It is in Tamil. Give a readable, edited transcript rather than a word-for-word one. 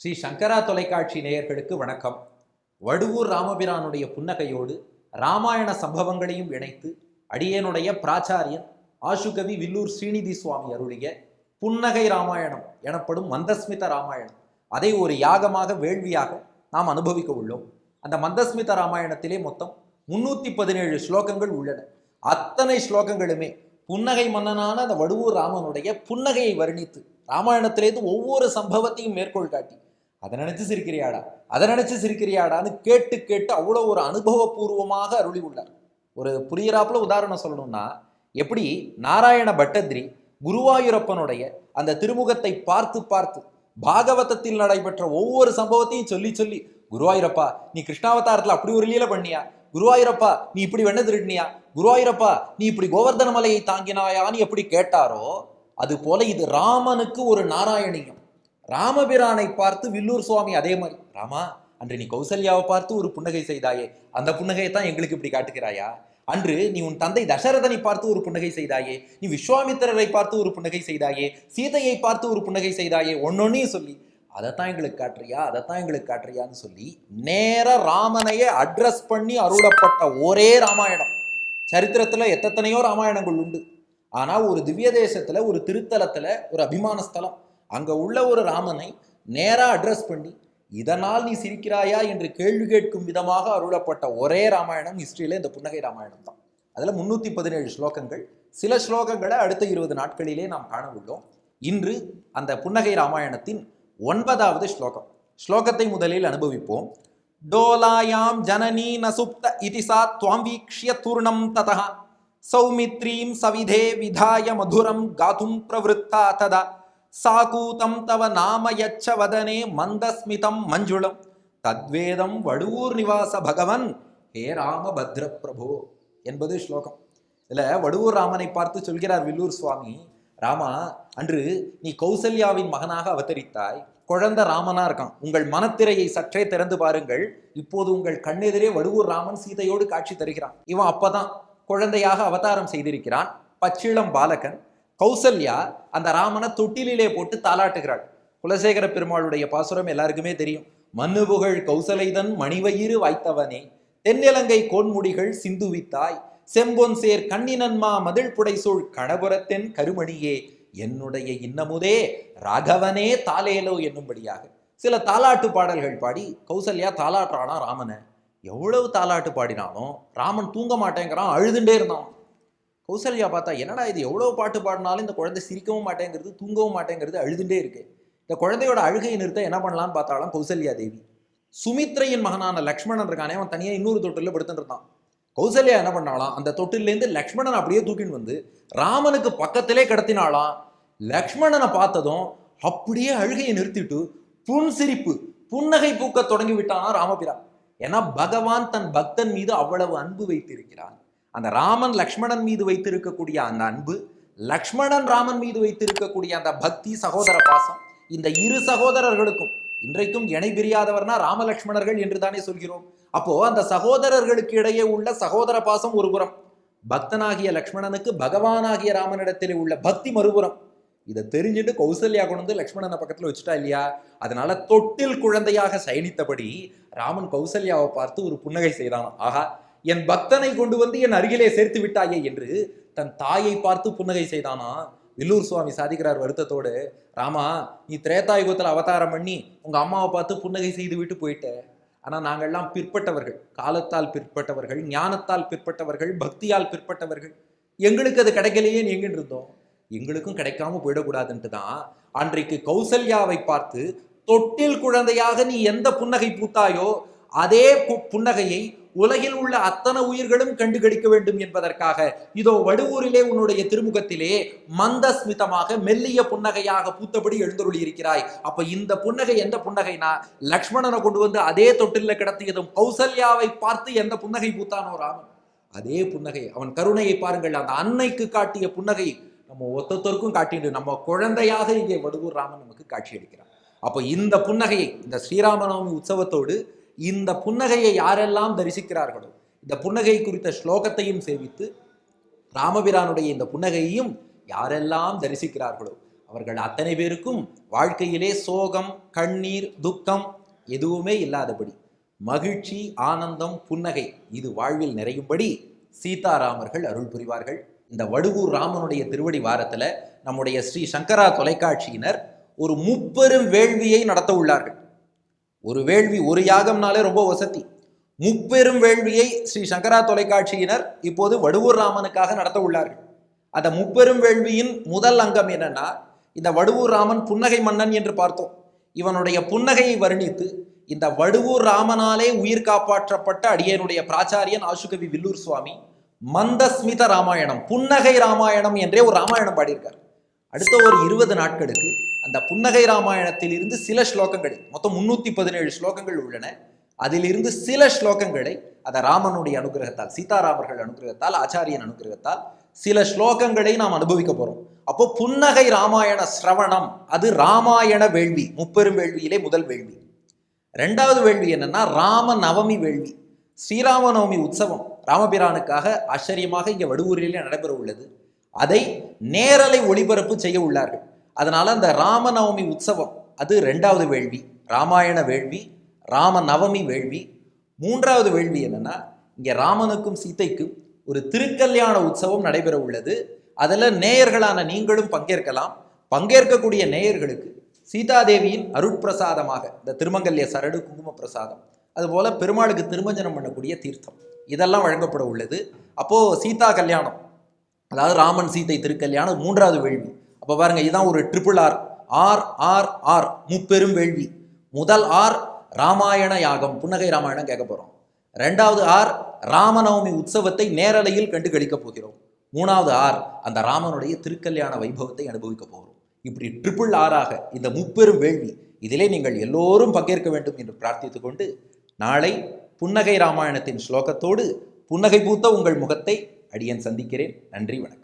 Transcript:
ஸ்ரீ சங்கரா தொலைக்காட்சி நேயர்களுக்கு வணக்கம். வடுவூர் ராமபிரானுடைய புன்னகையோடு ராமாயண சம்பவங்களையும் இணைத்து அடியேனுடைய பிராச்சாரியன் ஆசுகவி வில்லூர் ஸ்ரீநிதி சுவாமி அருளிய புன்னகை ராமாயணம் எனப்படும் மந்தஸ்மித ராமாயணம், அதை ஒரு யாகமாக வேள்வியாக நாம் அனுபவிக்க உள்ளோம். அந்த மந்தஸ்மித ராமாயணத்திலே மொத்தம் 317 ஸ்லோகங்கள் உள்ளன. அத்தனை ஸ்லோகங்களுமே புன்னகை மன்னனான அந்த வடுவூர் ராமனுடைய புன்னகையை வர்ணித்து ராமாயணத்திலேருந்து ஒவ்வொரு சம்பவத்தையும் மேற்கோள் காட்டி அதை நினைச்சு சிரிக்கிறியாடான்னு கேட்டு கேட்டு அவ்வளோ ஒரு அனுபவபூர்வமாக அருளி உள்ளார். ஒரு புரியிறாப்புல உதாரணம் சொல்லணும்னா, எப்படி நாராயண பட்டத்ரி குருவாயூரப்பனுடைய அந்த திருமுகத்தை பார்த்து பார்த்து பாகவதத்தில் நடைபெற்ற ஒவ்வொரு சம்பவத்தையும் சொல்லி சொல்லி, குருவாயூரப்பா நீ கிருஷ்ணாவதாரத்தில் அப்படி ஒரு லீலை பண்ணியா, குருவாயூரப்பா நீ இப்படி வெண்ண திருடினியா, குருவாயூரப்பா நீ இப்படி கோவர்தன மலையை தாங்கினாயான்னு எப்படி கேட்டாரோ, அது போல இது ராமனுக்கு ஒரு நாராயணியம். ராமபிரானை பார்த்து வில்லூர் சுவாமி அதே மாதிரி, ராமா அன்று நீ கௌசல்யாவை பார்த்து ஒரு புன்னகை செய்தாயே, அந்த புன்னகையை தான் எங்களுக்கு இப்படி காட்டுகிறாயா? அன்று நீ உன் தந்தை தசரதனை பார்த்து ஒரு புன்னகை செய்தாயே, நீ விஸ்வாமித்திரரை பார்த்து ஒரு புன்னகை செய்தாயே, சீதையை பார்த்து ஒரு புன்னகை செய்தாயே, ஒன்னொன்னையும் சொல்லி அதைத்தான் எங்களுக்கு காட்டுறியான்னு சொல்லி நேர ராமனையே அட்ரஸ் பண்ணி அருளப்பட்ட ஒரே ராமாயணம். சரித்திரத்துல எத்தனையோ ராமாயணங்கள் உண்டு. ஆனா ஒரு திவ்ய தேசத்துல, ஒரு திருத்தலத்துல, ஒரு அபிமான ஸ்தலம், அங்க உள்ள ஒரு ராமனை நேரா அட்ரஸ் பண்ணி இதனால் நீ சிரிக்கிறாயா என்று கேள்வி கேட்கும் விதமாக அருளப்பட்ட ஒரே ராமாயணம் ஹிஸ்டரியில இந்த புன்னகை ராமாயணம் தான். அதுல 317 ஸ்லோகங்கள். சில ஸ்லோகங்களை அடுத்த 20 நாட்களிலே நாம் காண உள்ளோம். இன்று அந்த புன்னகை ராமாயணத்தின் 9வது ஸ்லோகம். ஸ்லோகத்தை முதலில் அனுபவிப்போம். டோலாயாம் ஜனனி நசுப்த இதிசா துவாம் வீக்ஷ்ய தூர்ணம் ததஹ சௌமித்ரீம் சவிதே விதாய மதுரம் காதும் பிரவருத்தா ததா சாகூதம் தவ நாம யச்ச வதனே மந்தஸ்மிதம் மஞ்சுளம் தத்வேதம் வடுவூர் நிவாச பகவன் ஹே ராம பத்ர பிரபோ என்பது ஸ்லோகம். இதுல வடுவூர் ராமனை பார்த்து சொல்கிறார் வில்லூர் சுவாமி, ராமா அன்று நீ கௌசல்யாவின் மகனாக அவதரித்தாய், குழந்தை ராமனா இருக்கான், உங்கள் மனத்திரையை சற்றே திறந்து பாருங்கள், இப்போது உங்கள் கண்ணெதிரே வடுவூர் ராமன் சீதையோடு காட்சி தருகிறான். இவன் அப்பதான் குழந்தையாக அவதாரம் செய்திருக்கிறான், பச்சிளம் பாலகன். கௌசல்யா அந்த ராமனை தொட்டிலே போட்டு தாளாட்டுகிறாள். குலசேகர பெருமாளுடைய பாசுரம் எல்லாருக்குமே தெரியும். மண்ணு புகழ் கௌசலைதன் மணிவயிறு வாய்த்தவனே, தென்னிலங்கை கோன்முடிகள் சிந்துவித்தாய், செம்பொன் சேர் கண்ணினன்மா மதில் புடைசூழ் கணபுரத்தென் கருமணியே, என்னுடைய இன்னமுதே ராகவனே தாலேலோ என்னும்படியாக சில தாலாட்டு பாடல்கள் பாடி கௌசல்யா தாலாட்டுறானா ராமனை. எவ்வளவு தாலாட்டு பாடினாலும் ராமன் தூங்க மாட்டேங்கிறான், அழுதுண்டே இருந்தான். கௌசல்யா பார்த்தா, என்னடா இது, எவ்வளவு பாட்டு பாடினாலும் இந்த குழந்தை சிரிக்கவும் மாட்டேங்கிறது, தூங்கவும் மாட்டேங்கிறது, அழுதுண்டே இருக்கு. இந்த குழந்தையோட அழுகையை நிறுத்த என்ன பண்ணலான்னு பார்த்தாலும் கௌசல்யா தேவி. சுமித்ரையின் மகனான லக்ஷ்மணன் இருக்கானே, அவன் தனியா இன்னொரு தொட்டில படுத்துட்டு இருந்தான். கௌசல்யா என்ன பண்ணாலாம், அந்த தொட்டிலேருந்து லக்ஷ்மணன் அப்படியே தூக்கின்னு வந்து ராமனுக்கு பக்கத்திலே கடத்தினாலாம். லக்ஷ்மணனை பார்த்ததும் அப்படியே அழுகையை நிறுத்திட்டு புன்சிரிப்பு புன்னகை பூக்க தொடங்கி விட்டானா ராமபிரான். ஏன்னா பகவான் தன் பக்தன் மீது அவ்வளவு அன்பு வைத்திருக்கிறான். அந்த ராமன் லக்ஷ்மணன் மீது வைத்திருக்கக்கூடிய அந்த அன்பு, லக்ஷ்மணன் ராமன் மீது வைத்திருக்கக்கூடிய அந்த பக்தி, சகோதர பாசம், இந்த இரு சகோதரர்களுக்கும் இன்றைக்கும் இணை பிரியாதவர்னா ராம லக்ஷ்மணர்கள் என்று தானே சொல்கிறோம். அப்போ அந்த சகோதரர்களுக்கு இடையே உள்ள சகோதர பாசம் ஒரு புறம், பக்தனாகிய லக்ஷ்மணனுக்கு பகவானாகிய ராமனிடத்திலே உள்ள பக்தி மறுபுறம். இதை தெரிஞ்சுட்டு கௌசல்யா கொண்டு வந்து லக்ஷ்மணனை பக்கத்துல வச்சுட்டா இல்லையா? அதனால தொட்டில் குழந்தையாக சயனித்தபடி ராமன் கௌசல்யாவை பார்த்து ஒரு புன்னகை செய்தான். ஆகா, என் பக்தனை கொண்டு வந்து என் அருகிலே சேர்த்து விட்டாயே என்று தன் தாயை பார்த்து புன்னகை செய்தானா. வில்லூர் சுவாமி சாதிக்கிறார் வருத்தத்தோடு, ராமா நீ திரேதாயுகத்தில் அவதாரம் பண்ணி உங்க அம்மாவை பார்த்து புன்னகை செய்து விட்டு போயிட்ட. ஆனா நாங்கள்லாம் பிற்பட்டவர்கள், காலத்தால் பிற்பட்டவர்கள், ஞானத்தால் பிற்பட்டவர்கள், பக்தியால் பிற்பட்டவர்கள், எங்களுக்கு அது கிடைக்கலையே எங்கிட்டு இருந்தோம், எங்களுக்கும் கிடைக்காம போயிடக்கூடாதுன்ட்டு தான் அன்றைக்கு கௌசல்யாவை பார்த்து தொட்டில் குழந்தையாக நீ எந்த புன்னகை பூத்தாயோ அதே புன்னகையை உலகில் உள்ள அத்தனை உயிர்களும் கண்டுகளிக்க வேண்டும் என்பதற்காக இதோ வடுவூரிலே உன்னுடைய திருமுகத்திலே மந்தஸ்மிதமாக மெல்லிய புன்னகையாக பூத்தபடி எழுந்தருளி இருக்கிறாய். அப்ப இந்த புன்னகை எந்த புன்னகைனா, லக்ஷ்மணனை கொண்டு வந்து அதே தொட்டில கிடத்தியதும் கௌசல்யாவை பார்த்து எந்த புன்னகை பூத்தானோ ராமன், அதே புன்னகை. அவன் கருணையை பாருங்கள், அந்த அன்னைக்கு காட்டிய புன்னகை நம்ம ஒத்தொத்தருக்கும் காட்டிட்டு நம்ம குழந்தையாக இங்கே வடுவூர் ராமன் நமக்கு காட்சி அளிக்கிறான். அப்போ இந்த புன்னகையை, இந்த ஸ்ரீராமநவமி உற்சவத்தோடு இந்த புன்னகையை யாரெல்லாம் தரிசிக்கிறார்களோ, இந்த புன்னகை குறித்த ஸ்லோகத்தையும் சேவித்து ராமபிரானுடைய இந்த புன்னகையையும் யாரெல்லாம் தரிசிக்கிறார்களோ அவர்கள் அத்தனை பேருக்கும் வாழ்க்கையிலே சோகம், கண்ணீர், துக்கம் எதுவுமே இல்லாதபடி மகிழ்ச்சி, ஆனந்தம், புன்னகை இது வாழ்வில் நிறையும்படி சீதாராமர்கள் அருள் புரிவார்கள். இந்த வடுவூர் ராமனுடைய திருவடி வாரத்துல நம்முடைய ஸ்ரீ சங்கரா தொலைக்காட்சியினர் ஒரு முப்பெரும் வேள்வியை நடத்த உள்ளார்கள். ஒரு வேள்வி, ஒரு யாகம்னாலே ரொம்ப வசதி. முப்பெரும் வேள்வியை ஸ்ரீ சங்கரா தொலைக்காட்சியினர் இப்போது வடுவூர் ராமனுக்காக நடத்த உள்ளார்கள். அந்த முப்பெரும் வேள்வியின் முதல் அங்கம் என்னன்னா, இந்த வடுவூர் ராமன் புன்னகை மன்னன் என்று பார்த்தோம். இவனுடைய புன்னகையை வர்ணித்து இந்த வடுவூர் ராமனாலே உயிர் காப்பாற்றப்பட்ட அடியனுடைய பிராச்சாரியன் ஆசுகவி வில்லூர் சுவாமி மந்தஸ்மித ராமாயணம், புன்னகை ராமாயணம் என்றே ஒரு ராமாயணம் பாடியிருக்கார். அடுத்த ஒரு 20 நாட்களுக்கு அந்த புன்னகை ராமாயணத்தில் இருந்து சில ஸ்லோகங்களை, மொத்தம் 317 ஸ்லோகங்கள் உள்ளன, அதிலிருந்து சில ஸ்லோகங்களை அந்த ராமனுடைய அனுகிரகத்தால், சீதாராமர்கள் அனுகிரகத்தால், ஆச்சாரியன் அனுகிரகத்தால் சில ஸ்லோகங்களை நாம் அனுபவிக்க போறோம். அப்போ புன்னகை ராமாயண சிரவணம், அது ராமாயண வேள்வி, முப்பெரும் வேள்வியிலே முதல் வேள்வி. ரெண்டாவது வேள்வி என்னன்னா ராம நவமி வேள்வி. ஸ்ரீராம நவமி உற்சவம் ராமபிரானுக்காக ஆச்சரியமாக இங்கே வடுவூரிலே நடைபெற உள்ளது. அதை நேரலை ஒளிபரப்பு செய்ய உள்ளார்கள். அதனால அந்த ராம நவமி உற்சவம் அது ரெண்டாவது வேள்வி, ராமாயண வேள்வி, ராம நவமி வேள்வி. மூன்றாவது வேள்வி என்னன்னா, இங்கே ராமனுக்கும் சீதைக்கும் ஒரு திருக்கல்யாண உற்சவம் நடைபெற உள்ளது. அதில் நேயர்களான நீங்களும் பங்கேற்கலாம். பங்கேற்கக்கூடிய நேயர்களுக்கு சீதாதேவியின் அருட்பிரசாதமாக இந்த திருமங்கல்ய சரடு, குங்கும பிரசாதம், அதுபோல பெருமாளுக்கு திருமஞ்சனம் பண்ணக்கூடிய தீர்த்தம், இதெல்லாம் வழங்கப்பட உள்ளது. அப்போ சீதா கல்யாணம், அதாவது ராமன் சீதை திருக்கல்யாணம் மூன்றாவது வேள்வி. அப்போ பாருங்க, இதுதான் ஒரு RRR, RRR, முப்பெரும் வேள்வி. முதல் R ராமாயண யாகம், புன்னகை ராமாயணம் கேட்க போறோம். ரெண்டாவது R ராமநவமி உற்சவத்தை நேரலையில் கண்டு கழிக்க போகிறோம். மூணாவது R அந்த ராமனுடைய திருக்கல்யாண வைபவத்தை அனுபவிக்க போகிறோம். இப்படி RRR இந்த முப்பெரும் வேள்வி, இதிலே நீங்கள் எல்லோரும் பங்கேற்க வேண்டும் என்று பிரார்த்தித்துக் கொண்டு, நாளை புன்னகை ராமாயணத்தின் ஸ்லோகத்தோடு புன்னகை பூத்த உங்கள் முகத்தை அடியேன் சந்திக்கிறேன். நன்றி, வணக்கம்.